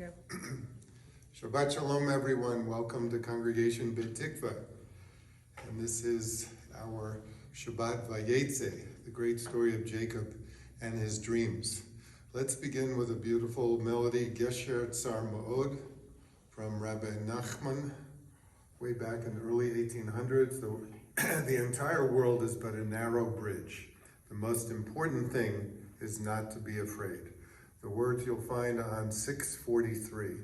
go. Shabbat Shalom, everyone. Welcome to Congregation Beit Tikva. And this is our Shabbat Vayetze, the great story of Jacob and his dreams. Let's begin with a beautiful melody, Gesher Tsar Ma'od, from Rabbi Nachman, way back in the early 1800s. The entire world is but a narrow bridge. The most important thing is not to be afraid. The words you'll find on 643,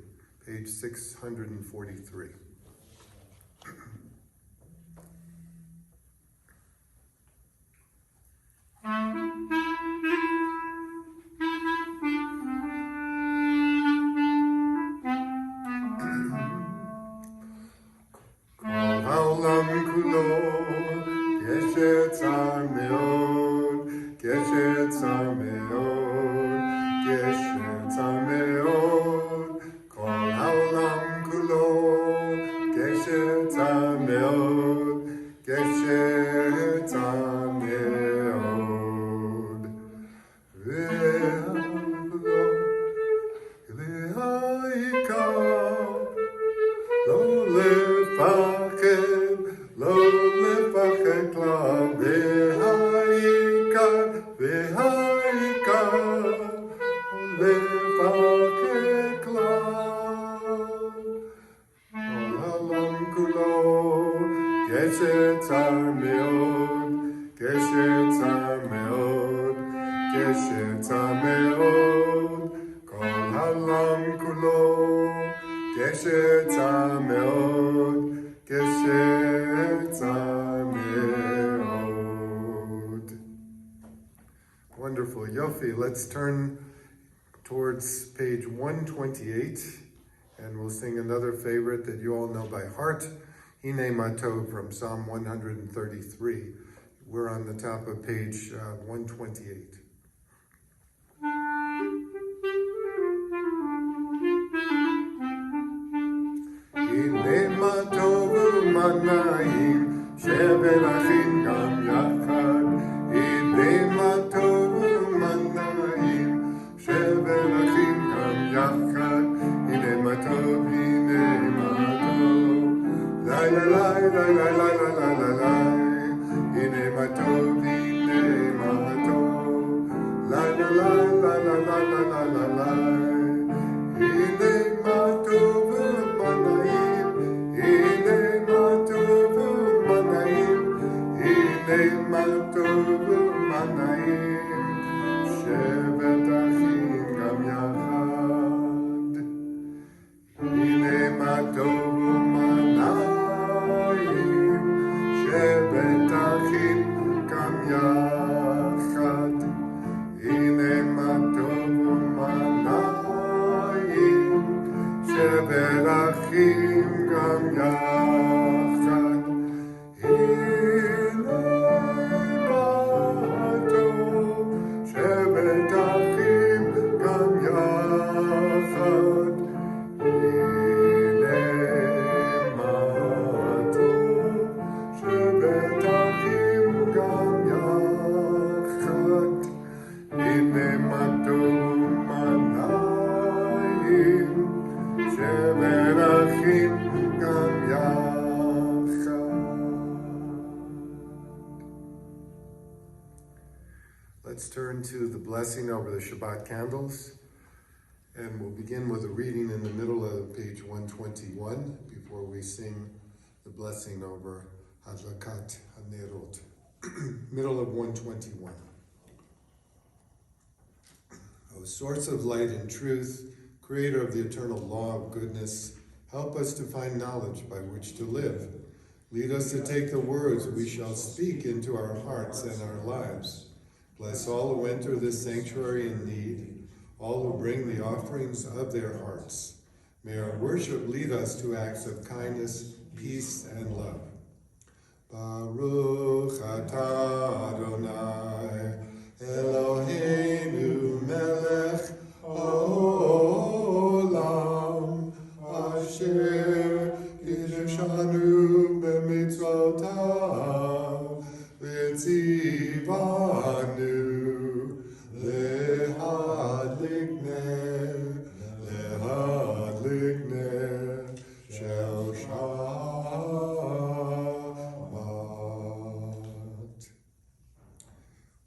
page 643. Wonderful. Yofi, let's turn towards page 128 and we'll sing another favorite that you all know by heart, Hine Matov from Psalm 133. We're on the top of page 128. Hine Matov u'manayim shever achim gam yachad. Hine Matov u'manayim shever achim gam yachad. Hine Matov, Hine Matov. La la la la la la la la la la. Hine Matov, Hine Matov. La la la la la la la la la la. Hine Matov u'manayim. Hine Matov u'manayim. Hine Matov u'manayim. Shevet achim gam yachad. Hine Matov u'manayim. Shevet achim gam yachad. Hine Matov u'manayim. Shevet achim gam yachad. Hine Matov. Shevet achim gam yachad. Hine Matov. Shevet achim gam yachad. Hine Matov u'manayim. Shevet achim gam yachad. Let's turn to the blessing over the Shabbat candles. And we'll begin with a reading in the middle of page 121 before we sing the blessing over Hadlakat HaNerot. Middle of 121. O source of light and truth, creator of the eternal law of goodness, help us to find knowledge by which to live. Lead us to take the words we shall speak into our hearts and our lives. Bless all who enter this sanctuary in need, all who bring the offerings of their hearts. May our worship lead us to acts of kindness, peace, and love. Baruch atah Adonai, Eloheinu melech haolam, asher kiddushanu b'mitzvotav, v'tzivanu lehadlik ner, lehadlik lignet shel Shabbat.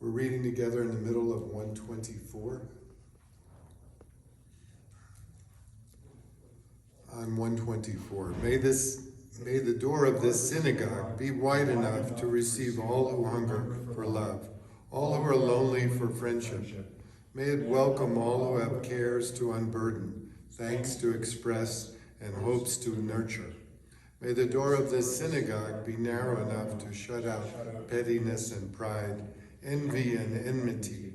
We're reading together in the middle of 124. On 124, may the door of this synagogue be wide enough to receive all who hunger for love, all who are lonely for friendship. May it welcome all who have cares to unburden, thanks to express, and hopes to nurture. May the door of this synagogue be narrow enough to shut out pettiness and pride, envy and enmity.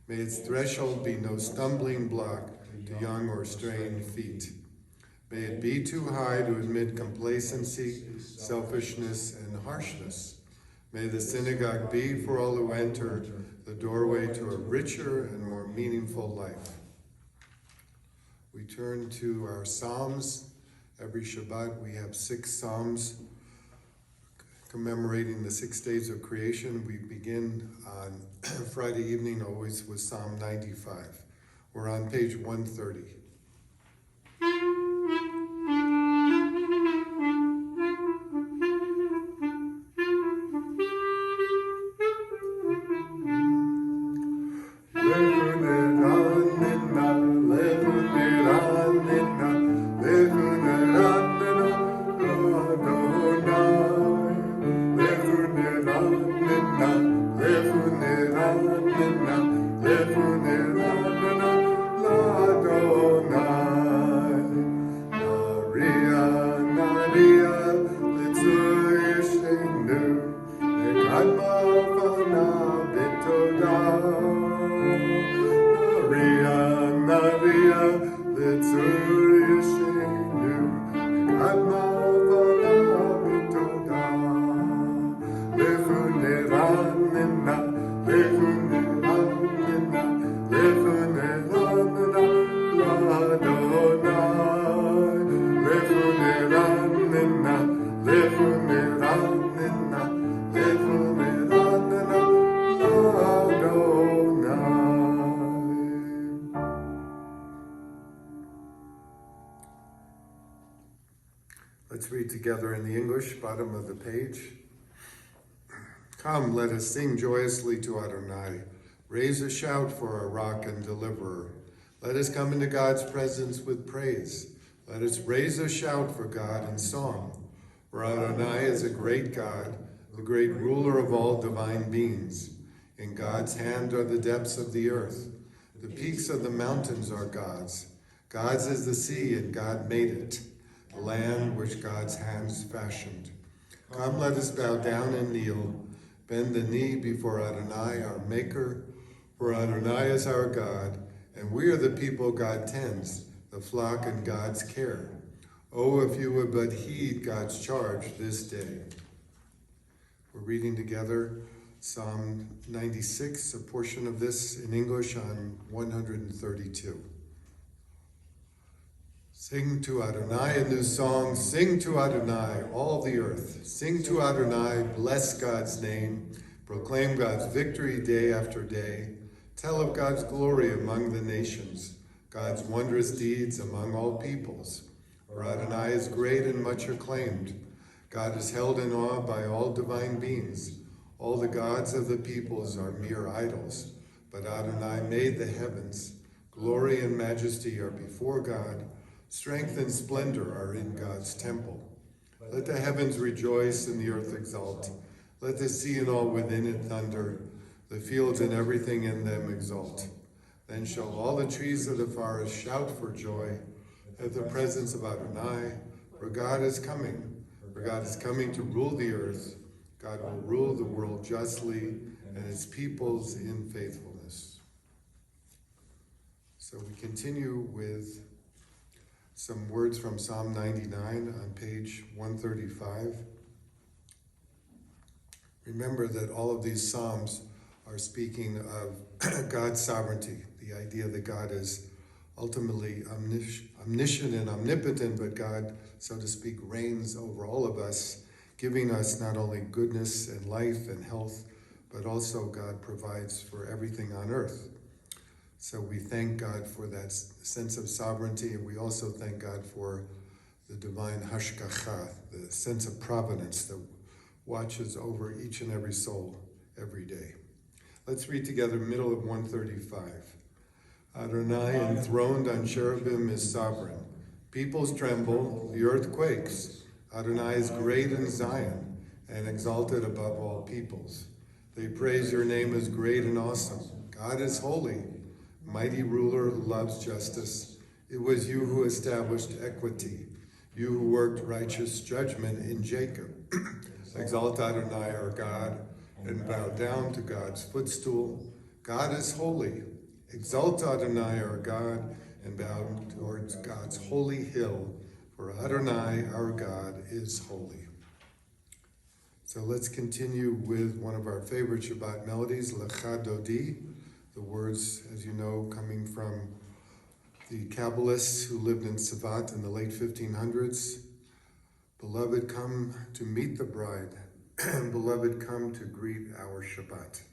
May its threshold be no stumbling block to young or straying feet. May it be too high to admit complacency, selfishness, and harshness. May the synagogue be, for all who enter, the doorway to a richer and more meaningful life. We turn to our Psalms. Every Shabbat we have 6 Psalms commemorating the 6 days of creation. We begin on Friday evening always with Psalm 95. We're on page 130. Let's read together in the English, bottom of the page. Come, let us sing joyously to Adonai. Raise a shout for our rock and deliverer. Let us come into God's presence with praise. Let us raise a shout for God in song. For Adonai is a great God, the great ruler of all divine beings. In God's hand are the depths of the earth. The peaks of the mountains are God's. God's is the sea, and God made it, the land which God's hands fashioned. Come, let us bow down and kneel, bend the knee before Adonai, our Maker. For Adonai is our God, and we are the people God tends, the flock in God's care. Oh, if you would but heed God's charge this day. We're reading together Psalm 96, a portion of this in English on 132. Sing to Adonai a new song. Sing to Adonai, all the earth. Sing to Adonai, bless God's name. Proclaim God's victory day after day. Tell of God's glory among the nations, God's wondrous deeds among all peoples. For Adonai is great and much acclaimed. God is held in awe by all divine beings. All the gods of the peoples are mere idols, but Adonai made the heavens. Glory and majesty are before God. Strength and splendor are in God's temple. Let the heavens rejoice and the earth exult. Let the sea and all within it thunder. The fields and everything in them exult. Then shall all the trees of the forest shout for joy at the presence of Adonai, for God is coming. For God is coming to rule the earth. God will rule the world justly and his peoples in faithfulness. So we continue with some words from Psalm 99 on page 135. Remember that all of these Psalms are speaking of God's sovereignty, the idea that God is ultimately omniscient and omnipotent, but God, so to speak, reigns over all of us, giving us not only goodness and life and health, but also God provides for everything on earth. So we thank God for that sense of sovereignty, and we also thank God for the divine hashgacha, the sense of providence that watches over each and every soul every day. Let's read together middle of 135. Adonai enthroned on cherubim is sovereign. Peoples tremble, the earth quakes. Adonai is great in Zion and exalted above all peoples. They praise your name as great and awesome. God is holy, mighty ruler who loves justice. It was you who established equity, you who worked righteous judgment in Jacob. Exalt Adonai our God and bow down to God's footstool. God is holy. Exalt Adonai our God and bow towards God's holy hill, for Adonai our God is holy. So let's continue with one of our favorite Shabbat melodies, Lela Dawkins. The words, as you know, coming from the Kabbalists who lived in Savat in the late 1500s. Beloved, come to meet the bride. Beloved, come to greet our Shabbat.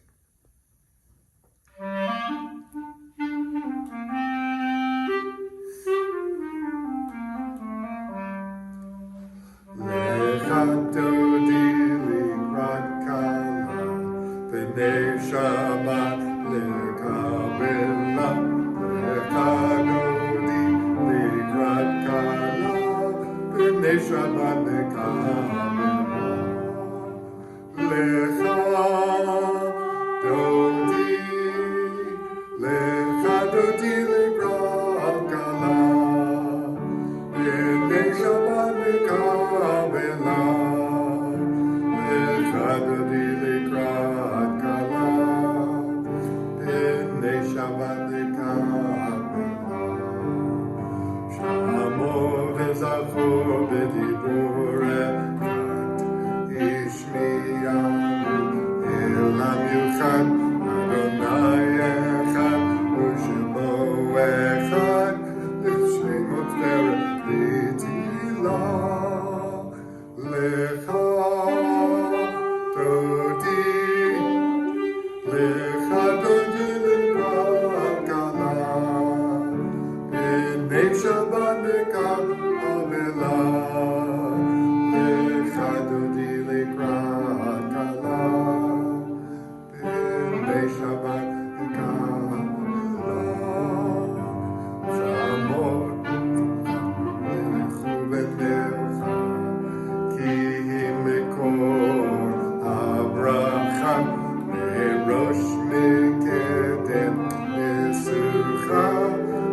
Lela Dawkins likrat kala, b'nei Shabbat lekabela. Lela Dawkins likrat kala, b'nei Shabbat lekabela. Lela Dawkins likrat kala, b'nei Shabbat lekabela. Lela Dawkins likrat kala, b'nei Shabbat lekabela. Shamor v'zacho b'dibur echad, ishmiyanu elam yuchad, Adonai echad, u'shemo echad, l'shemot v'tila. Lela Dawkins likrat kala, b'nei Shabbat lekabela. Lela Dawkins likrat kala, b'nei Shabbat lekabela. Shamor lechu v'necha, ki mekor habracha, merosh mekedem mesucha,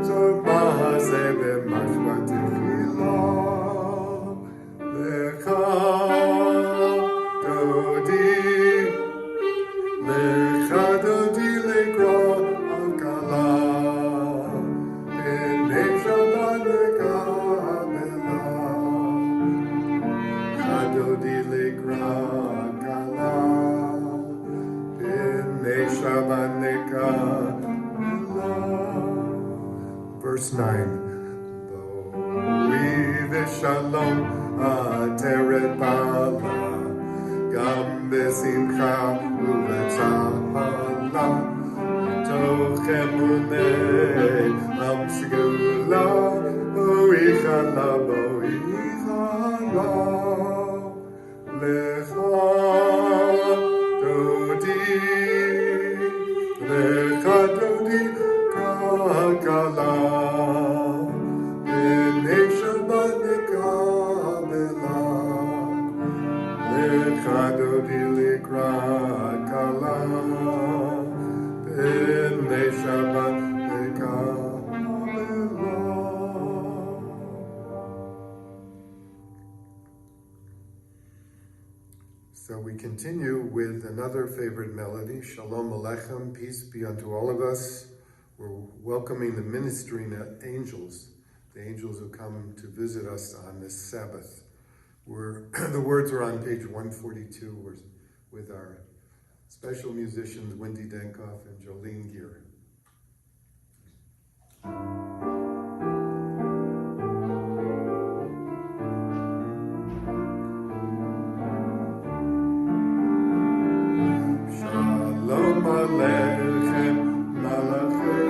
zor ma'aseh b'mashvat tefila. Lela Dawkins likrat kala, b'nei Shabbat lekabela. Dawkins likrat kala, b'nei Shabbat lekabela. Verse 9. Bo'ri v'shalom ateret bala, gam b'simcha u'b'tzahara, toch emunei am segula, bo'ri chala, bo'ri chala. Lela Dawkins likrat kala, b'nei Shabbat lekabela. Lela Dawkins likrat kala, b'nei Shabbat lekabela. So we continue with another favorite melody, Shalom Aleichem, peace be unto all of us. We're welcoming the ministering angels, the angels who come to visit us on this Sabbath. The words are on page 142 with our special musicians, Wendy Dankoff and Jolene Gear. Shalom Aleichem, Malachei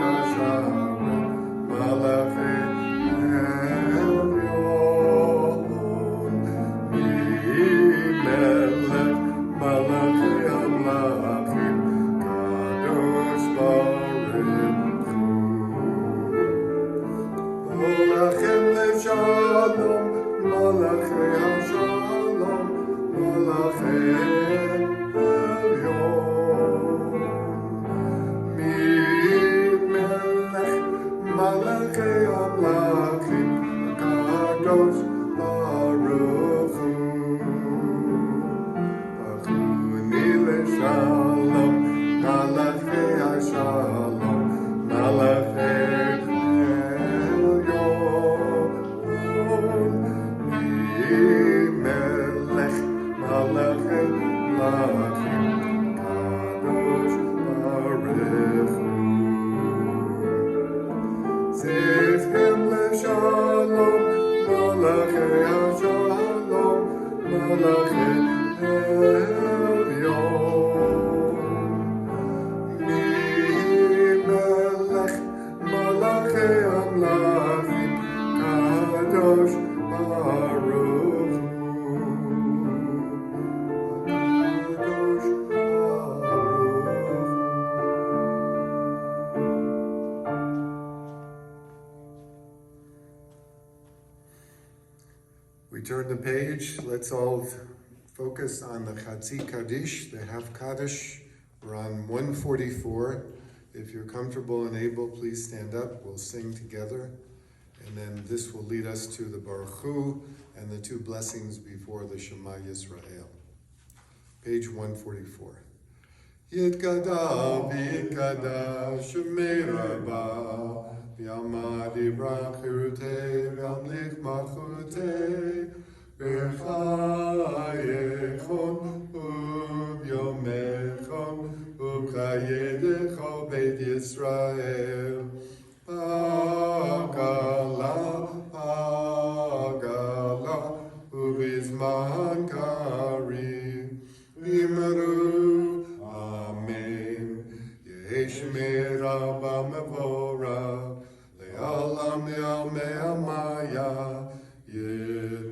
Malachim leShalom, Malachei HaShalom, Malachei Elyon. Mi Melech, Malachei Amlachim, Kadosh Baruch Hu. Bachuni leShalom, Malachei HaShalom, Malachei Elyon. Melech, Malachei Malachim, Kadosh Baruch Hu. Zivhem leShalom, Malachei HaShalom, Malachei Elyon. Melech, Malachei Amlachim, Kadosh Baruch Hu. Kadosh Baruch. We turn the page. Let's all focus on the Chatzi Kaddish, the half Kaddish. We're on 144. If you're comfortable and able, please stand up. We'll sing together. And then this will lead us to the Baruch Hu and the two blessings before the Shema Yisrael. Page 144. Yitkada v'yitkada Shemei Rabba v'yamad yibrach chirutei v'yamlich malchutei v'chayechon u'vyomechon u'chayedecho Beit Yisrael. Pagala, Pagala, Ubizman Karim, Imaru, Amen. Yeshmei Rabba Mevora, Le'alam Le'almei Amaya, Yitbarach,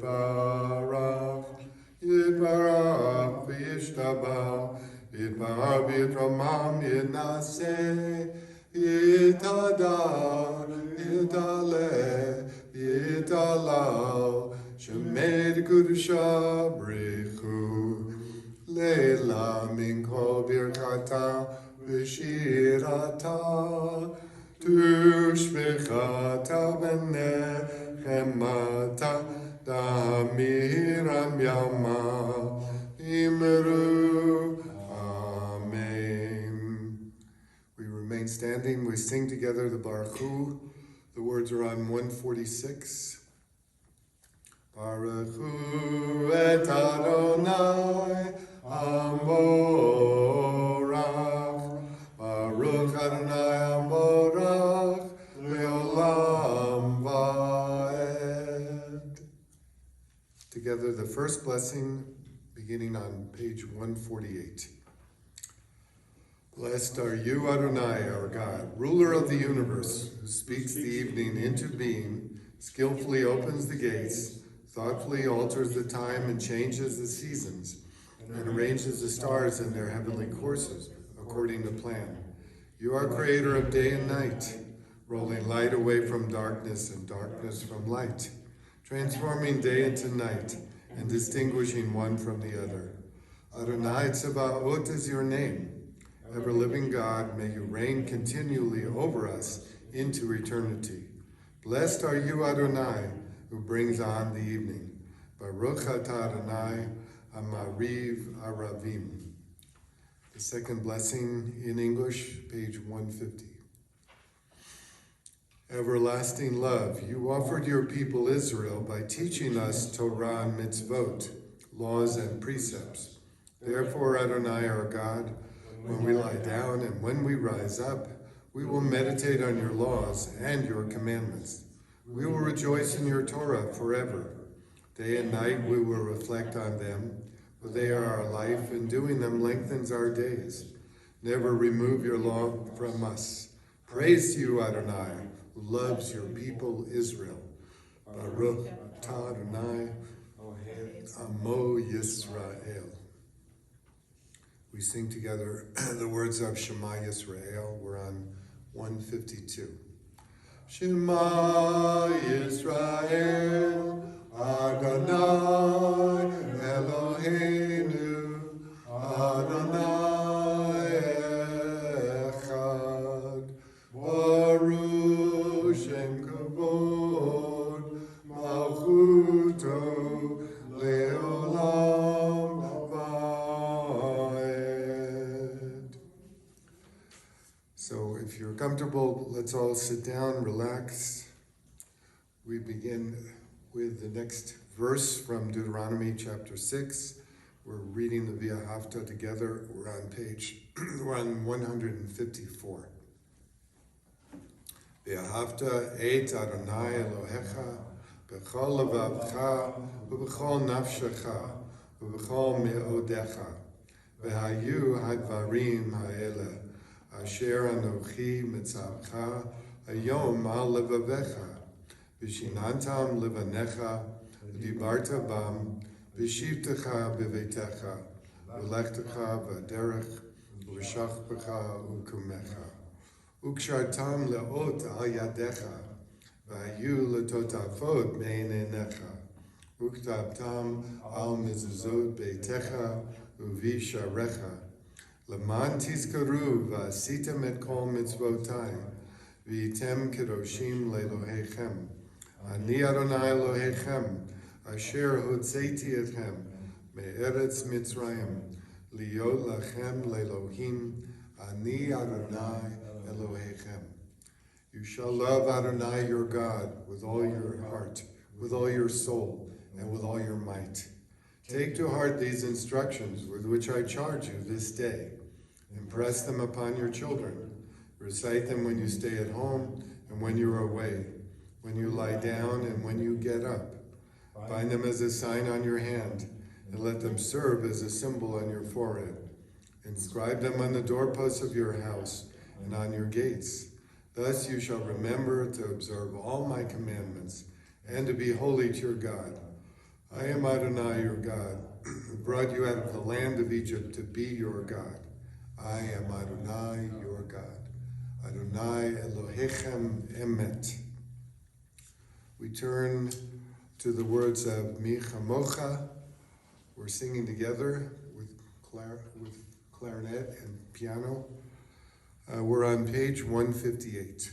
Yitbarach, V'yishtabach, Yitbarach V'yitramam Yitnaseh, Yitadar, Yitale, Yitalal, Shemed Kudusha Brechu, Lela Minko Birkata, Vishirata, Tushbechata Benechemata, Damiram Yama, Imru. Remain standing. We sing together the Baruch Hu. The words are on 146. Baruch Hu et Adonai Amorach. Baruch Adonai Amorach Leolam Vaed. Together the first blessing beginning on page 148. Blessed are you, Adonai, our God, ruler of the universe, who speaks the evening into being, skillfully opens the gates, thoughtfully alters the time and changes the seasons, and arranges the stars in their heavenly courses, according to plan. You are creator of day and night, rolling light away from darkness and darkness from light, transforming day into night, and distinguishing one from the other. Adonai Tzebaot is your name. Ever-living God, may you reign continually over us into eternity. Blessed are you, Adonai, who brings on the evening. Baruch atah Adonai, Amariv Aravim. The second blessing in English, page 150. Everlasting love, you offered your people Israel by teaching us Torah and mitzvot, laws and precepts. Therefore, Adonai, our God, when we lie down and when we rise up, we will meditate on your laws and your commandments. We will rejoice in your Torah forever. Day and night we will reflect on them, for they are our life, and doing them lengthens our days. Never remove your law from us. Praise to you, Adonai, who loves your people Israel. Baruch atah Adonai, Amo Yisrael. We sing together the words of Shema Yisrael. We're on 152. Shema Yisrael, Adonai Eloheinu, Adonai Echad, Baruch Shem Kavod, Malchuto Leolam Vaed. So if you're comfortable, let's all sit down, relax. We begin with the next verse from Deuteronomy chapter 6. We're reading the Via Hafta together. We're on 154. Via Hafta et Adonai Elohecha b'chol levavcha u'b'chol nafshecha u'b'chol me'odecha v'hayu hadvarim ha'eleh asher anochi mitzavcha hayom al levavecha v'shinantam levanecha v'dibarta bam v'shivtecha b'veitecha v'lechtecha v'derech v'shachbecha u'kumecha ukshartam le'ot al yadecha v'hayu letotafot me'einecha uktabtam al mezuzot beitecha u'visharecha Laman tizkaru v'asitem et kol mitzvotai v'yitem kedoshim le'Elohechem Ani Adonai Elohechem asher hotzeiti etchem me'eretz Mitzrayim liot lachem le'Elohim Ani Adonai Elohechem. You shall love Adonai your God with all your heart, with all your soul, and with all your might. Take to heart these instructions with which I charge you this day. Impress them upon your children. Recite them when you stay at home and when you are away, when you lie down and when you get up. Bind them as a sign on your hand, and let them serve as a symbol on your forehead. Inscribe them on the doorposts of your house and on your gates. Thus you shall remember to observe all my commandments and to be holy to your God. I am Adonai your God, who brought you out of the land of Egypt to be your God. I am Adonai your God. Adonai Elohechem Emet. We turn to the words of Mi Chamocha. We're singing together with clarinet and piano. We're on page 158.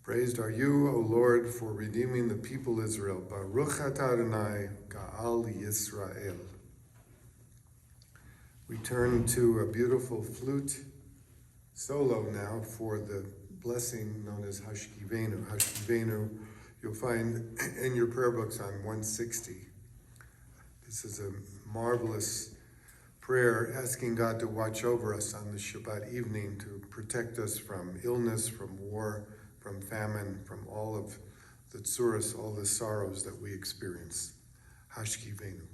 Praised are you, O Lord, for redeeming the people Israel. Baruch atah Adonai, Ga'al Yisrael. We turn to a beautiful flute solo now for the blessing known as Hashkivenu. Hashkivenu you'll find in your prayer books on 160. This is a marvelous prayer asking God to watch over us on the Shabbat evening, to protect us from illness, from war, from famine, from all of the tsuras, all the sorrows that we experience. Hashkivenu.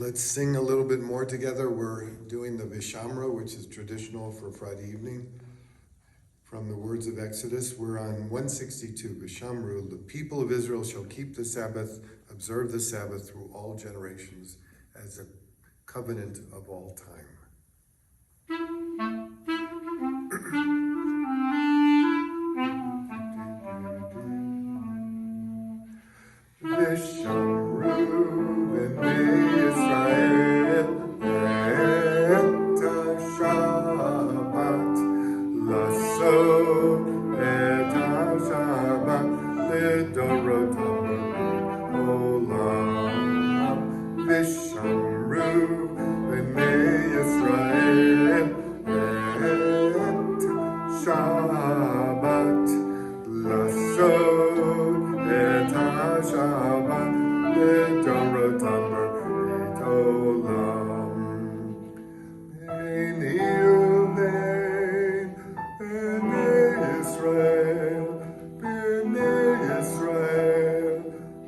Let's sing a little bit more together. We're doing the Vishamra, which is traditional for Friday evening. From the words of Exodus, we're on 162, Vishamru. The people of Israel shall keep the Sabbath, observe the Sabbath through all generations as a covenant of all time. Vishamru b'nei Yisrael et ha-Shabbat lasot et ha-Shabbat lidorotam olam. Vishamru b'nei Yisrael et ha-Shabbat lasot et ha-Shabbat lidorotam olam. Ein Yulein b'nei Yisrael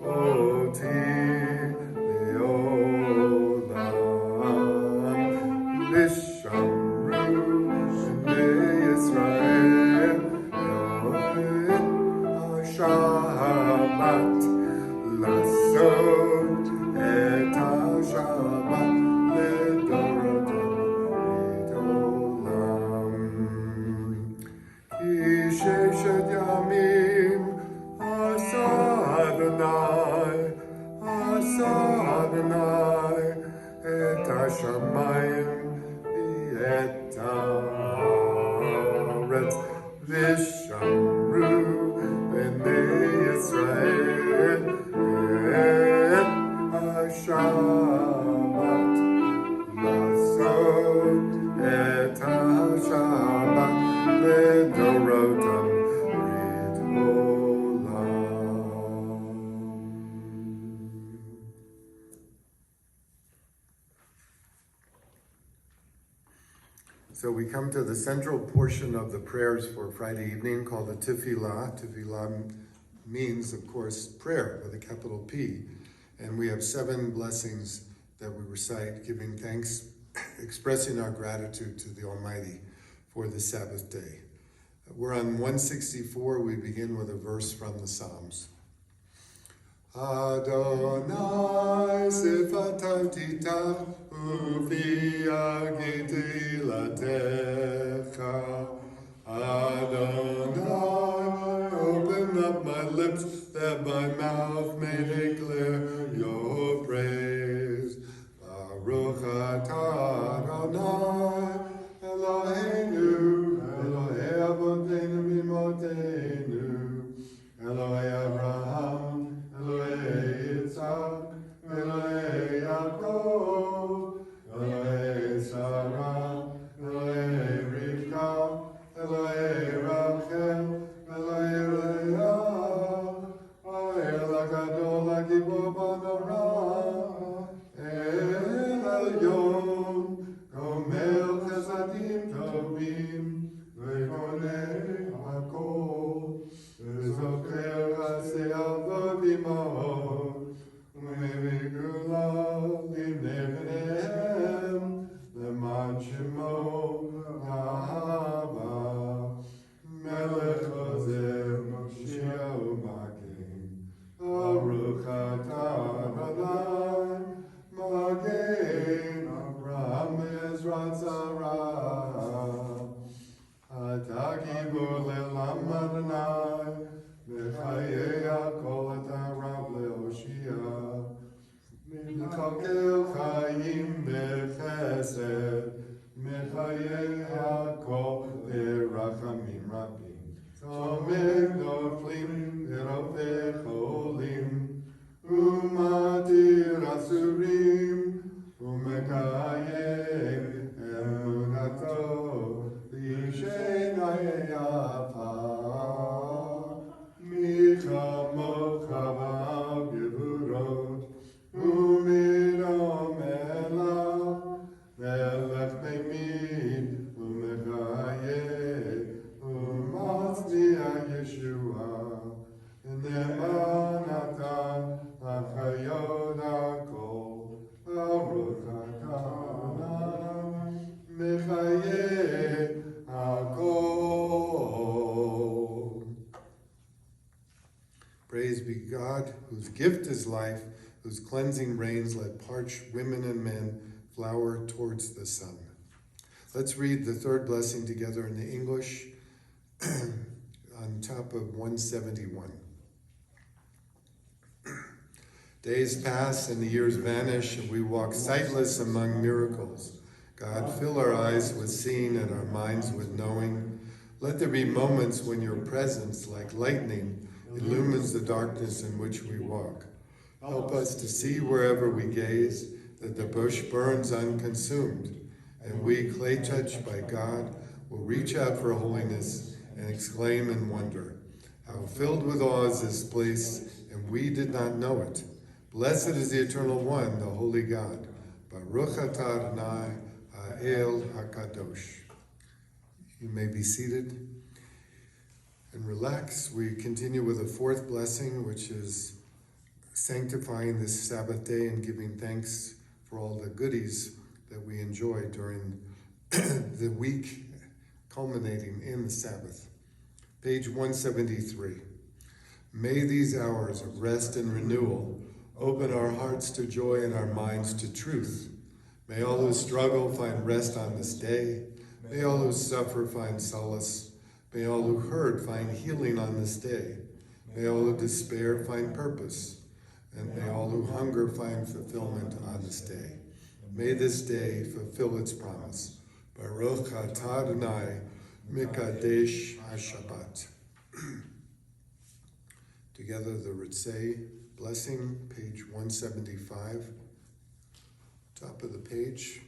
oti le'olam. Vishamru b'nei Yisrael et ha-Shabbat lasot et ha-Shabbat lidorotam olam. Ki sheshet yamim asa Adonai et ha-shamayim v'et haaretz. Vishamru b'nei Yisrael et ha-Shabbat lasot et ha-Shabbat lidorotam olam. So we come to the central portion of the prayers for Friday evening called the Tefillah. Tefillah means, of course, prayer with a capital P. And we have 7 blessings that we recite, giving thanks, expressing our gratitude to the Almighty for the Sabbath day. We're on 164. We begin with a verse from the Psalms. Adonai sifatai titach ufi agiti latecha. Adonai, open up my lips that my mouth may declare your praise. Baruch atah Adonai Eloheinu, Elohei avoteinu v'imotenu, Elohei Abraham, Elohei Yitzhak, Elohei Yaakov, Elohei Sarah, Elohei Rivka, Elohei Rachel, Elohei Leah, El Gadol HaGibor B'Norah, El Elyon, Gomer Chesadim Tovim, Ve'konei Hakol, Ve'zocher Chasei Avot Imahot, U'mevei Gula Livnei Bneihem, Leman Shemo Yahava, Melech Ozer Moshiach U'Magen, Baruch atah Adonai, Magen Avraham Ezrat Sarah, Atah Gibor Le'olam Adonai, V'chayei HaKol Atah Rav Le'Hoshia, Mechakel Chayim B'Chesed, Mechayei HaKol Le'Rachamim Rabim, Tomech Noflim V'Rofei Cholim, Umatir Asurim, Umekayem Emunato, L'Yishena Yafa, Micha Mocha V'Gevurot, Umirom Elach, Melech Meimid, Umechayeh, Umatzliach Yeshua, Ne'eman Ata, Achayot HaKol, Baruch gift is life, whose cleansing rains let parched women and men flower towards the sun. Let's read the third blessing together in the English on top of 171. Days pass and the years vanish, and we walk sightless among miracles. God, fill our eyes with seeing and our minds with knowing. Let there be moments when your presence, like lightning, illumines the darkness in which we walk. Help us to see wherever we gaze that the bush burns unconsumed, and we, clay touched by God, will reach out for holiness and exclaim in wonder, how filled with awe is this place, and we did not know it. Blessed is the Eternal One, the Holy God. Baruch atah Adonai ha'el hakadosh. You may be seated and relax. We continue with the fourth blessing, which is sanctifying this Sabbath day and giving thanks for all the goodies that we enjoy during the week culminating in the Sabbath. Page 173. May these hours of rest and renewal open our hearts to joy and our minds to truth. May all who struggle find rest on this day. May all who suffer find solace. May all who hurt find healing on this day. May all who despair find purpose. And may all who hunger find fulfillment on this day. May this day fulfill its promise. Baruch atah Adonai mikadesh haShabbat. Together the Ritzei blessing, page 175, top of the page.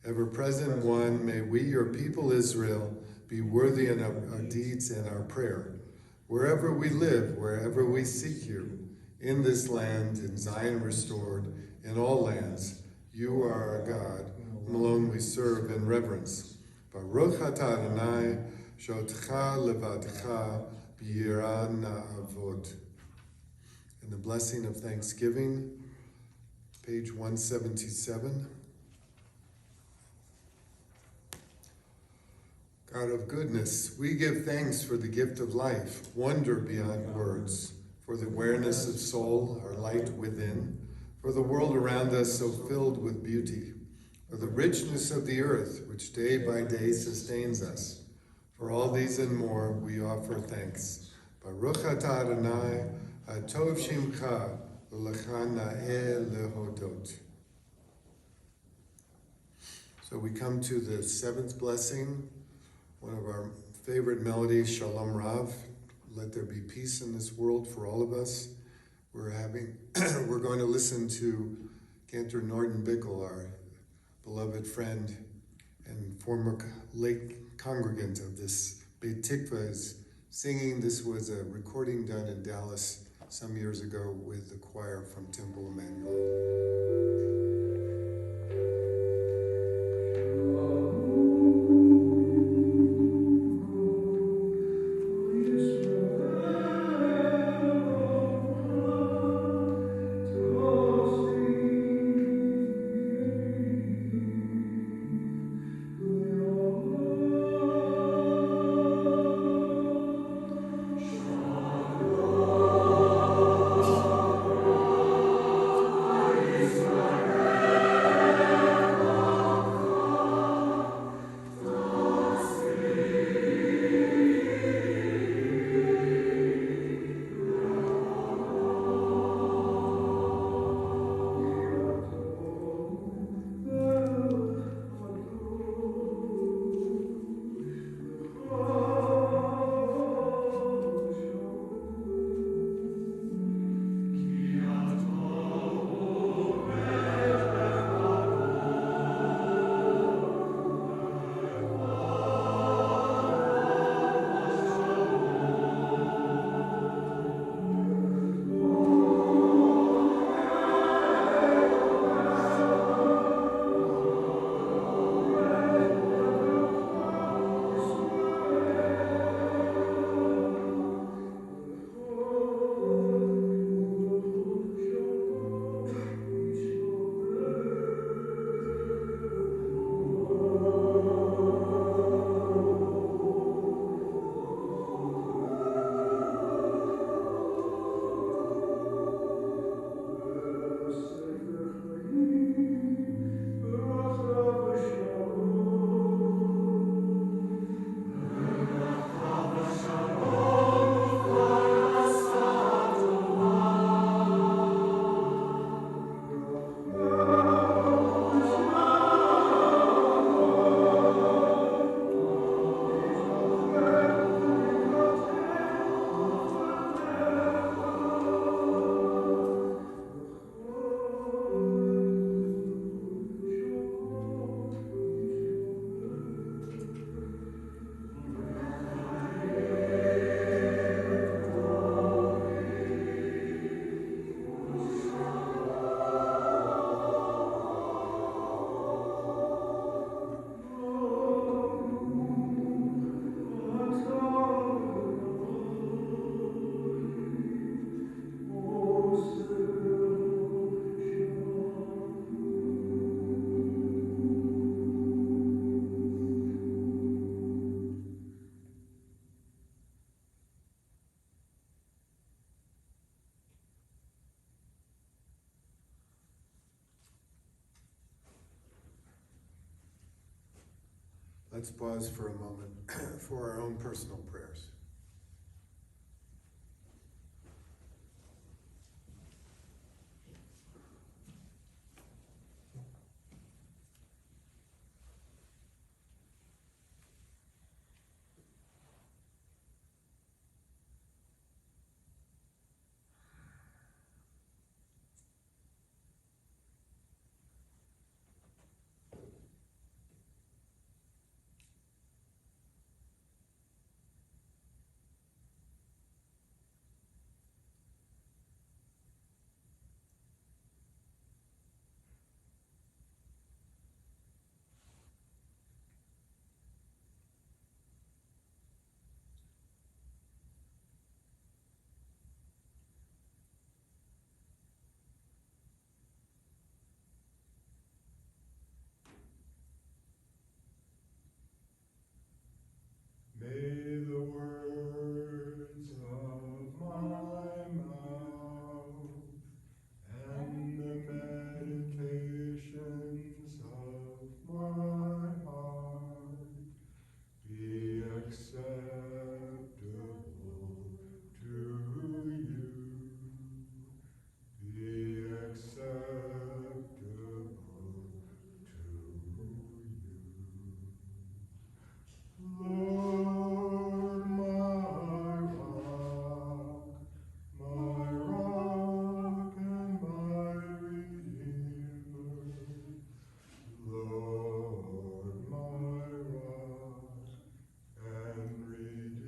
Ever-present one, may we, your people Israel, be worthy in our deeds and our prayer. Wherever we live, wherever we seek you, in this land, in Zion restored, in all lands, you are our God, whom alone we serve in reverence. Baruch atah Adonai, shotcha levadcha b'yirah na'avod. And the blessing of thanksgiving, page 177. God of goodness, we give thanks for the gift of life, wonder beyond words, for the awareness of soul, our light within, for the world around us so filled with beauty, for the richness of the earth, which day by day sustains us. For all these and more, we offer thanks. Baruch atah Adonai, Hatov Shimcha, L'lecha na'eh lehodot. So we come to the seventh blessing, one of our favorite melodies, Shalom Rav. Let there be peace in this world for all of us. We're going to listen to Cantor Norton Bickel, our beloved friend and former late congregant of this Beit Tikva, is singing. This was a recording done in Dallas some years ago with the choir from Temple Emmanuel. Israel. Let's pause for a moment for our own personal prayers. May the words of my mouth and the meditations of my heart be acceptable to you. Be acceptable to you. Lord, my rock and my redeemer. Lord, my rock and redeemer.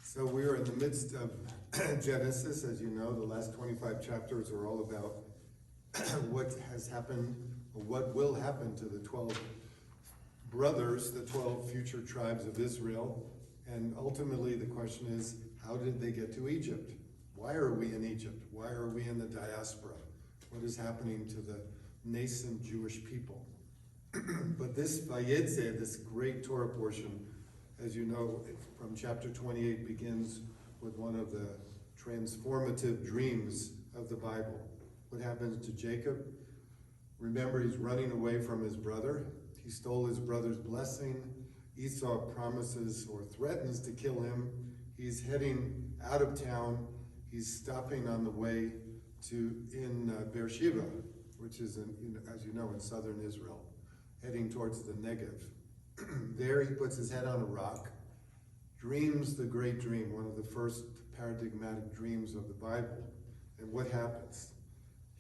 So we are in the midst of Genesis, as you know. The last 25 chapters are all about what has happened, or what will happen to the 12 brothers, the 12 future tribes of Israel. And ultimately the question is, how did they get to Egypt? Why are we in Egypt? Why are we in the diaspora? What is happening to the nascent Jewish people? But this Vayetze, this great Torah portion, as you know, from chapter 28 begins with one of the transformative dreams of the Bible. What happens to Jacob? Remember, he's running away from his brother. He stole his brother's blessing. Esau promises or threatens to kill him. He's heading out of town. He's stopping on the way in Beersheba, which is, as you know, in southern Israel, heading towards the Negev. There he puts his head on a rock, dreams the great dream, one of the first paradigmatic dreams of the Bible. And what happens?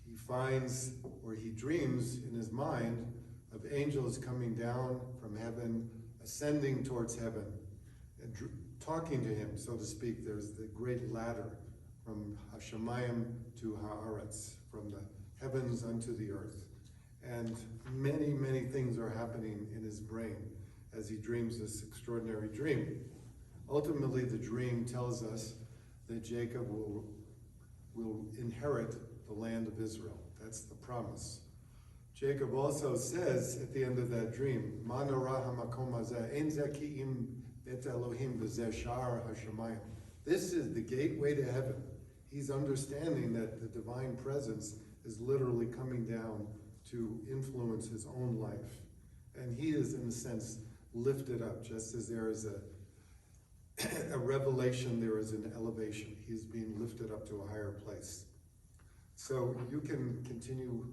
He finds, or he dreams in his mind, of angels coming down from heaven, ascending towards heaven, and talking to him, so to speak. There's the great ladder from Hashemayim to Haaretz, from the heavens unto the earth. And many, many things are happening in his brain as he dreams this extraordinary dream. Ultimately, the dream tells us that Jacob will inherit the land of Israel. That's the promise. Jacob also says at the end of that dream, Ma nara hamakom hazeh, ein zeh ki'im bet Elohim v'zeh sha'ar hashamayim. This is the gateway to heaven. He's understanding that the divine presence is literally coming down to influence his own life. And he is, in a sense, lifted up. Just as there is a revelation, there is an elevation. He is being lifted up to a higher place. So you can continue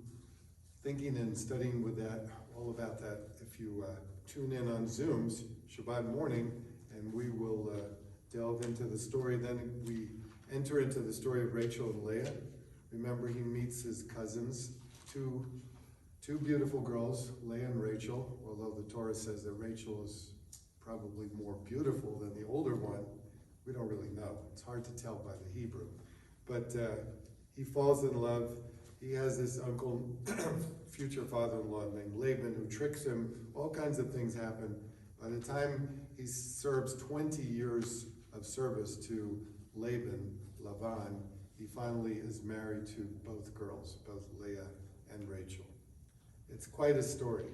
thinking and studying with that, all about that, if you tune in on Zooms, Shabbat morning, and we will delve into the story. Then we enter into the story of Rachel and Leah. Remember, he meets his cousins, two beautiful girls, Leah and Rachel, although the Torah says that Rachel is probably more beautiful than the older one. We don't really know. It's hard to tell by the Hebrew. But he falls in love. He has this uncle, future father-in-law named Laban, who tricks him. All kinds of things happen. By the time he serves 20 years of service to Laban, he finally is married to both girls, both Leah and Rachel. It's quite a story.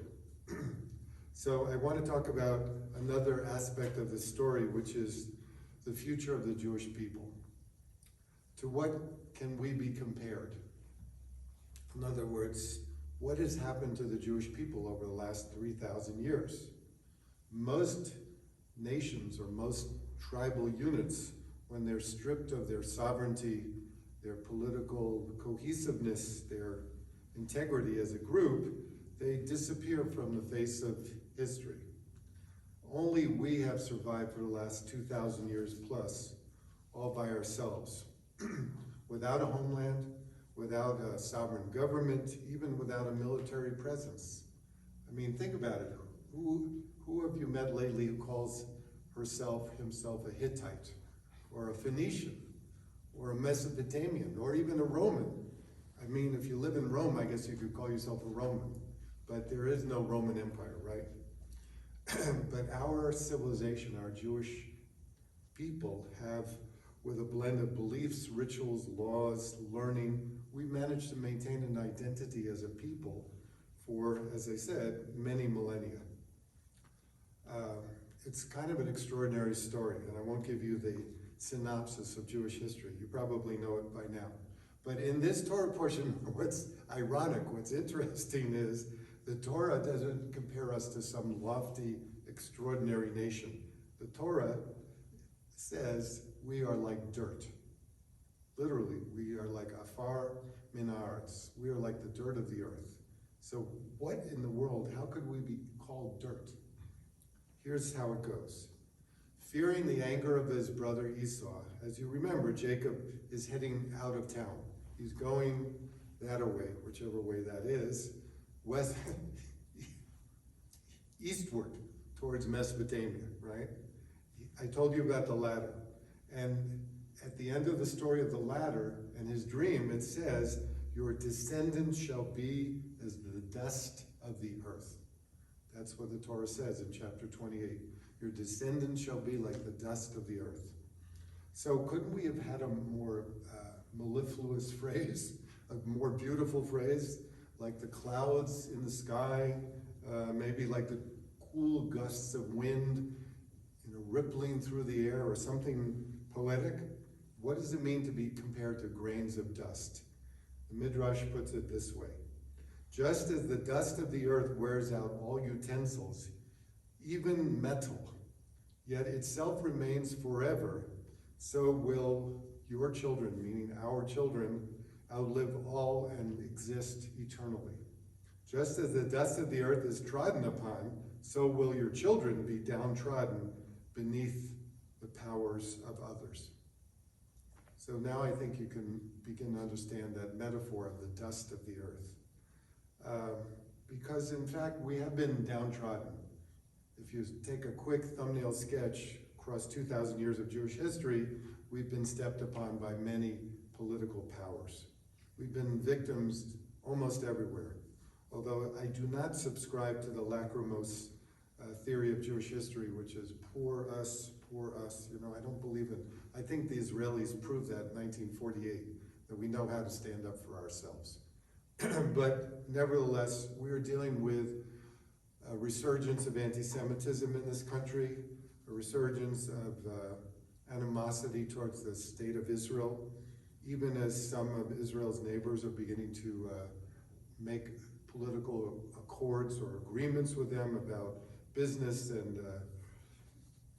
So I want to talk about another aspect of the story, which is the future of the Jewish people. To what can we be compared? In other words, what has happened to the Jewish people over the last 3,000 years? Most nations or most tribal units, when they're stripped of their sovereignty, their political cohesiveness, their integrity as a group, they disappear from the face of history. Only we have survived for the last 2,000 years plus, all by ourselves, without a homeland, without a sovereign government, even without a military presence. I mean, think about it. Who have you met lately who calls himself a Hittite, or a Phoenician, or a Mesopotamian, or even a Roman? I mean, if you live in Rome, I guess you could call yourself a Roman, but there is no Roman Empire, right? But our civilization, our Jewish people have, with a blend of beliefs, rituals, laws, learning, we managed to maintain an identity as a people for, as I said, many millennia. It's kind of an extraordinary story, and I won't give you the synopsis of Jewish history. You probably know it by now. But in this Torah portion, what's ironic, what's interesting is the Torah doesn't compare us to some lofty, extraordinary nation. The Torah says we are like dirt. Literally, we are like afar min haaretz. We are like the dirt of the earth. So what in the world, how could we be called dirt? Here's how it goes. Fearing the anger of his brother Esau, as you remember, Jacob is heading out of town. He's going that way, whichever way that is, west, eastward towards Mesopotamia, right? I told you about the ladder. And at the end of the story of the ladder and his dream, it says, your descendants shall be as the dust of the earth. That's what the Torah says in chapter 28. Your descendants shall be like the dust of the earth. So couldn't we have had a more mellifluous phrase, a more beautiful phrase, like the clouds in the sky, maybe like the cool gusts of wind, rippling through the air, or something poetic? What does it mean to be compared to grains of dust? The Midrash puts it this way. Just as the dust of the earth wears out all utensils, even metal, yet itself remains forever, so will your children, meaning our children, outlive all and exist eternally. Just as the dust of the earth is trodden upon, so will your children be downtrodden beneath the powers of others. So now I think you can begin to understand that metaphor of the dust of the earth. Because in fact, we have been downtrodden. If you take a quick thumbnail sketch across 2,000 years of Jewish history, we've been stepped upon by many political powers. We've been victims almost everywhere. Although I do not subscribe to the lachrymose theory of Jewish history, which is poor us, I don't believe it. I think the Israelis proved that in 1948, that we know how to stand up for ourselves. But nevertheless, we are dealing with a resurgence of anti-Semitism in this country, a resurgence of animosity towards the state of Israel, even as some of Israel's neighbors are beginning to make political accords or agreements with them about business and,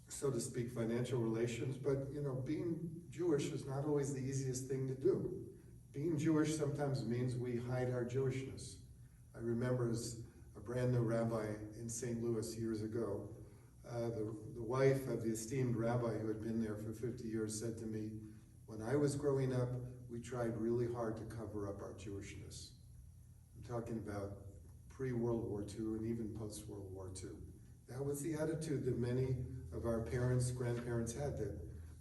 so to speak, financial relations. But, being Jewish is not always the easiest thing to do. Being Jewish sometimes means we hide our Jewishness. I remember as a brand new rabbi in St. Louis years ago, the wife of the esteemed rabbi who had been there for 50 years said to me, when I was growing up, we tried really hard to cover up our Jewishness. I'm talking about pre-World War II and even post-World War II. That was the attitude that many of our parents, grandparents had, that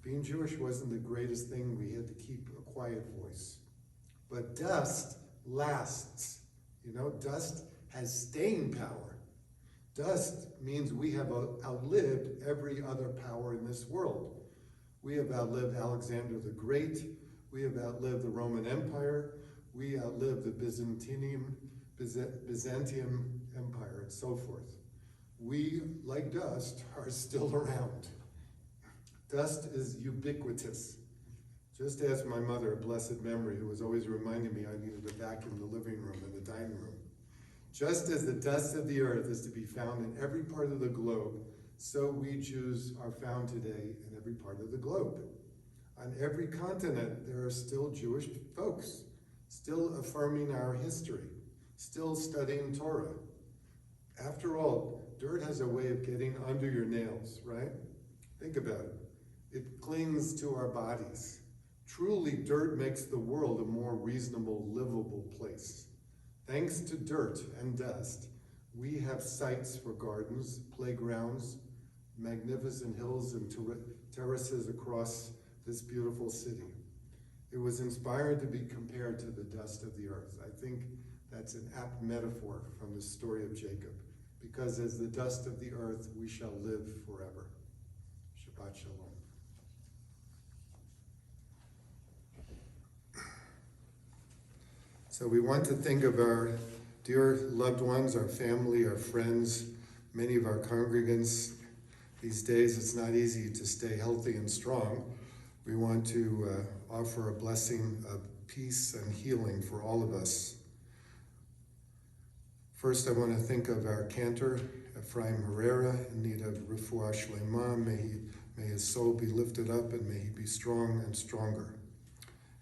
being Jewish wasn't the greatest thing. We had to keep a quiet voice. But dust lasts. Dust has staying power. Dust means we have outlived every other power in this world. We have outlived Alexander the Great. We have outlived the Roman Empire. We outlived the Byzantium Empire, and so forth. We, like dust, are still around. Dust is ubiquitous. Just as my mother, blessed memory, who was always reminding me I needed to vacuum the living room and the dining room. Just as the dust of the earth is to be found in every part of the globe, so we Jews are found today in every part of the globe. On every continent, there are still Jewish folks, still affirming our history, still studying Torah. After all, dirt has a way of getting under your nails, right? Think about it. It clings to our bodies. Truly, dirt makes the world a more reasonable, livable place. Thanks to dirt and dust, we have sites for gardens, playgrounds, magnificent hills and terraces across this beautiful city. It was inspiring to be compared to the dust of the earth. I think that's an apt metaphor from the story of Jacob, because as the dust of the earth, we shall live forever. Shabbat Shalom. So we want to think of our dear loved ones, our family, our friends, many of our congregants. These days it's not easy to stay healthy and strong. We want to offer a blessing of peace and healing for all of us. First, I want to think of our cantor, Ephraim Herrera, in need of refuah shlema. May his soul be lifted up and may he be strong and stronger.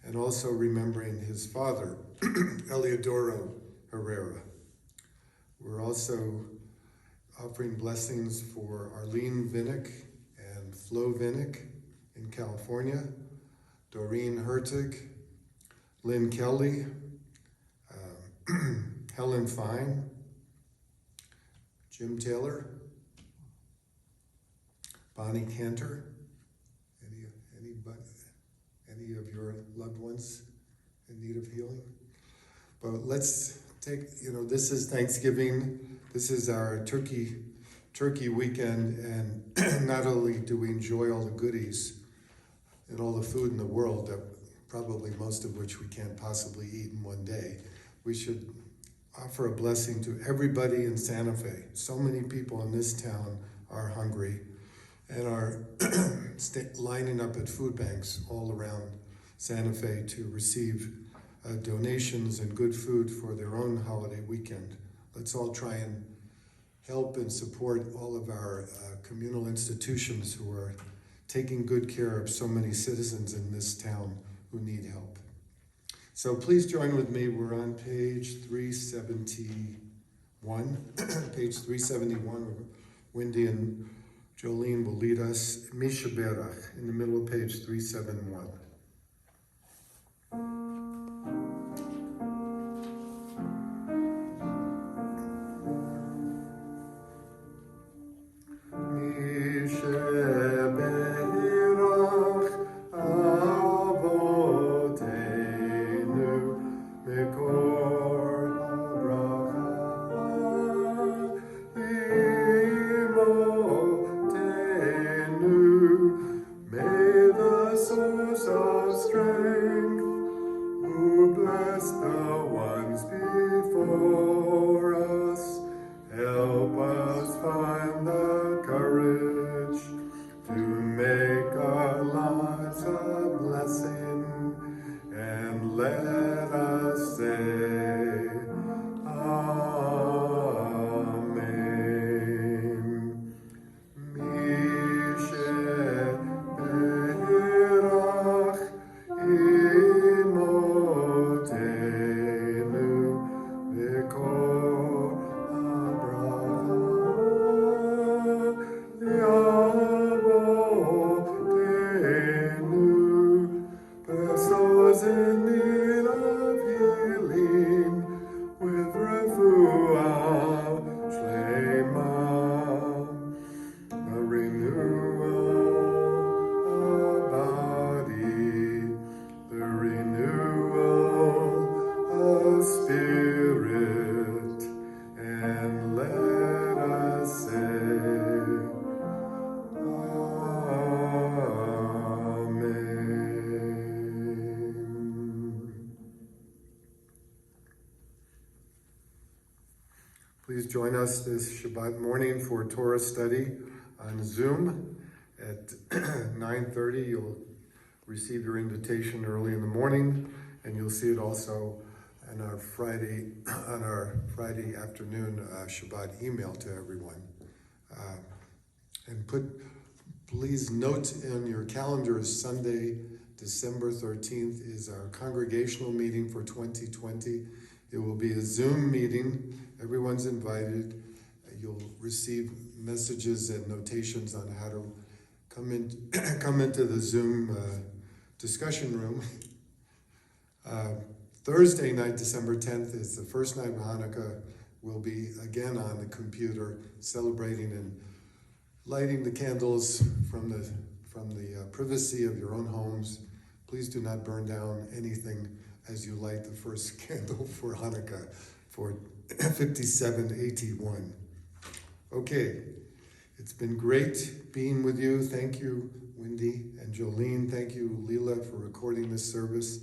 And also remembering his father, Eliodoro Herrera. We're also offering blessings for Arlene Vinnick and Flo Vinnick in California, Doreen Hertig, Lynn Kelly, Helen Fine, Jim Taylor, Bonnie Cantor. Any of your loved ones in need of healing? But let's take, this is Thanksgiving. This is our turkey weekend, and not only do we enjoy all the goodies and all the food in the world, that probably most of which we can't possibly eat in one day, we should offer a blessing to everybody in Santa Fe. So many people in this town are hungry and are lining up at food banks all around Santa Fe to receive donations and good food for their own holiday weekend. Let's all try and help and support all of our communal institutions who are taking good care of so many citizens in this town who need help. So please join with me. We're on page 371. Page 371. Wendy and Jolene will lead us. Misha Berach, in the middle of page 371. Please join us this Shabbat morning for Torah study on Zoom at 9:30. You'll receive your invitation early in the morning, and you'll see it also on our Friday afternoon Shabbat email to everyone. And please note in your calendars, Sunday, December 13th is our congregational meeting for 2020. It will be a Zoom meeting. Everyone's invited. You'll receive messages and notations on how to come into the Zoom discussion room. Thursday night, December 10th, is the first night of Hanukkah. We'll be again on the computer celebrating and lighting the candles from the privacy of your own homes. Please do not burn down anything as you light the first candle for Hanukkah for 5781. Okay, it's been great being with you. Thank you, Wendy and Jolene. Thank you, Lela, for recording this service.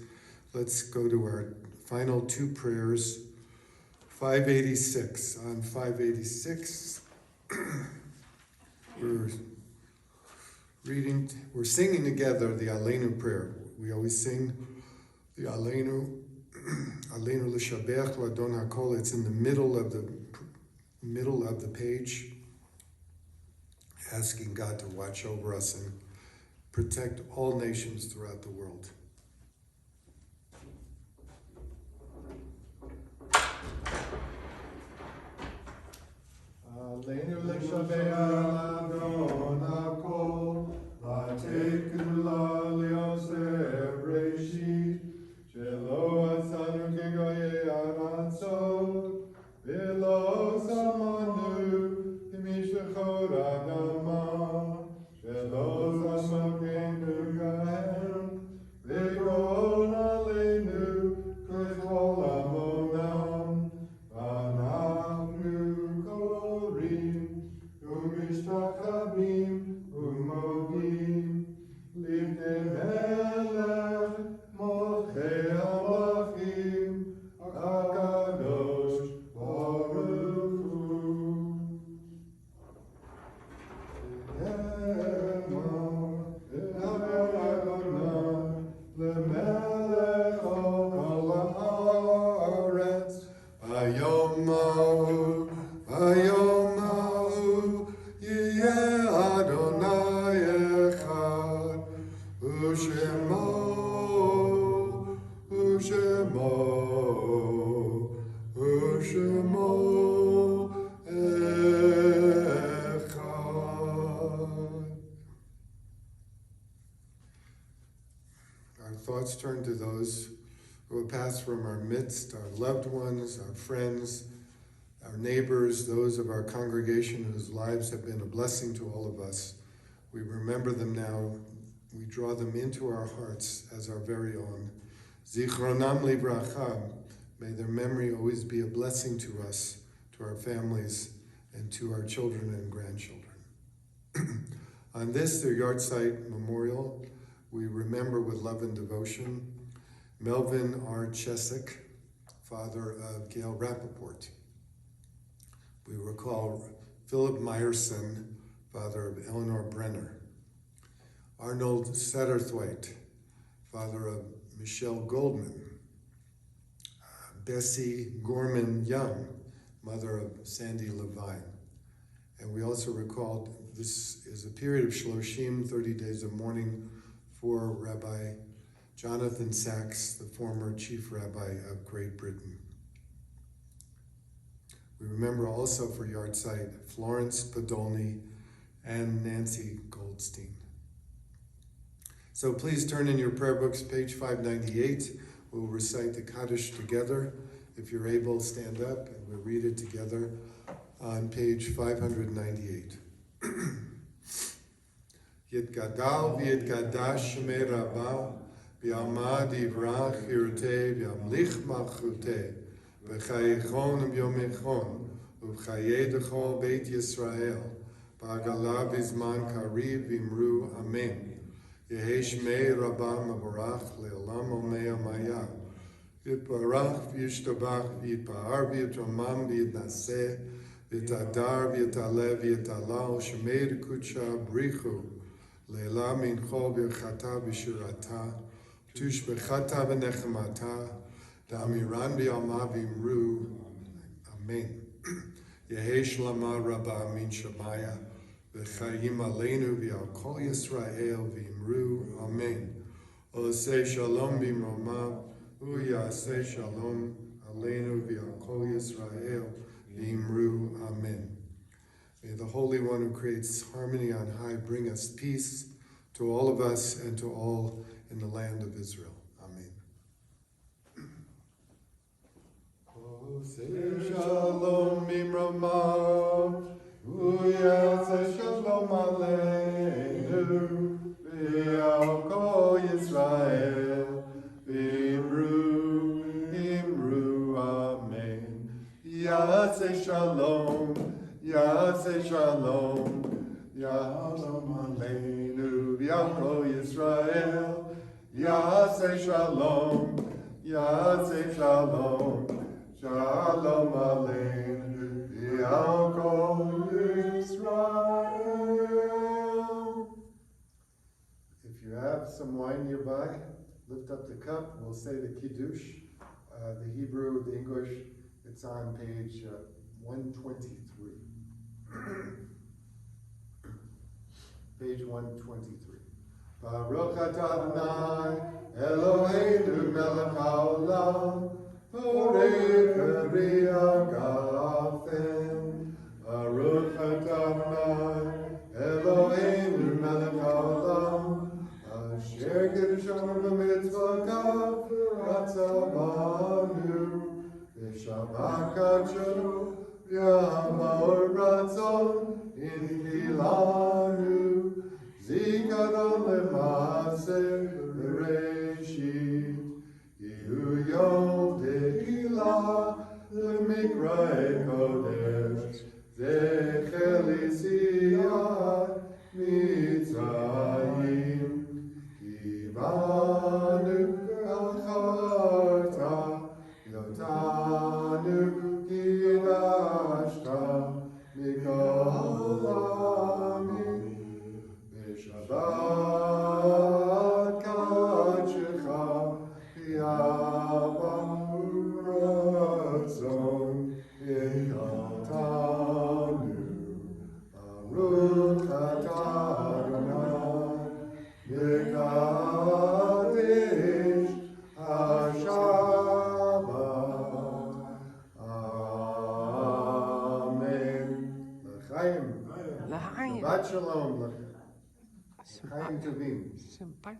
Let's go to our final two prayers. 586. On 586, we're singing together the Aleinu prayer. We always sing the Aleinu l'shabech l'Adon HaKol. It's in the middle of the page, asking God to watch over us and protect all nations throughout the world. Aleinu l'shabech l'Adon HaKol, v'tekula li'oseh breshit, shelo asanu kegoyei aratzot, v'lo samanu kimishachor adama, shelo samokenu gahem, v'kol aleinu k'kol amonam, v'anachnu korim, u'mishtachavim, u'mogim, l'ifnei melech, Mochei HaMelachim, HaKadosh Baruch Hu. Ye'ema Adonai lemelech kol haaretz, Hayom ha'u yiyeh Adonai echad, U'shemo Our thoughts turn to those who have passed from our midst, our loved ones, our friends, our neighbors, those of our congregation whose lives have been a blessing to all of us. We remember them now. We draw them into our hearts as our very own. Zichronam livracha. May their memory always be a blessing to us, to our families, and to our children and grandchildren. On this, their yahrzeit memorial, we remember with love and devotion Melvin R. Chesick, father of Gail Rappaport. We recall Philip Meyerson, father of Eleanor Brenner. Arnold Satterthwaite, father of Michelle Goldman. Bessie Gorman Young, mother of Sandy Levine. And we also recalled this is a period of Shloshim, 30 days of mourning for Rabbi Jonathan Sachs, the former chief rabbi of Great Britain. We remember also for yahrzeit Florence Podolny and Nancy Goldstein. So please turn in your prayer books, page 598. We'll recite the Kaddish together. If you're able, stand up and we'll read it together on page 598. Yitgadal v'yitgadash shmei Rabbah, v'yamad yivrach hirtei, v'yamlich malchutei, v'chayichon v'yomechon, uv'chayedecho Beit Yisrael, b'agala b'zman kariv v'imru amen. Yehei shmei Rabbah mavarach le'olam omei amayah. Yitbarach v'yishtabach v'yitpa'ar v'yitromam v'yitnaseh V'tadar v'talev v'talal shemeir kutsha brichu Lela mincho v'chata v'shirata tushbechata v'nechemata da'amiran v'alma v'imru Amen. Yehi shlama rabba min shamaya v'chayim aleinu v'al kol Yisrael v'imru Amen. Oseh shalom b'mromav Uyaseh shalom aleinu v'al kol Yisrael v'imru Amen. May the Holy One who creates harmony on high bring us peace to all of us and to all in the land of Israel. Amen. Oseh shalom b'mromav Uyaseh shalom aleinu v'al kol Yisrael v'imru Amen. Yaseh shalom, Yaseh shalom, Yashalom aleinu v'al kol Yisrael. Yaseh shalom, Yaseh shalom, Shalom aleinu v'al kol Yisrael. If you have some wine nearby, lift up the cup. We'll say the Kiddush. The Hebrew, the English, it's on page 123. Page 123. Baruch atah Adonai Eloheinu melech haolam borei peri hagafen. Baruch atah Adonai Eloheinu melech haolam asher kiddushanu b'mitzvotav ratzavanu v'shabbat kadsho v'amor ratzon infilanu zikaron lemaseh bereshit yehu yom tehilah lemikra kodesh zecher l'siyat mitzrayim kivanu acharta yotanu kidashta mikol amin v'shabbat kadshecha v'amor ratzon inchaltanu Baruch atah Adonai mekadesh hashabbat. Amen. L'chaim. L'chaim. Shabbat shalom. L'chaim tovim. Shabbat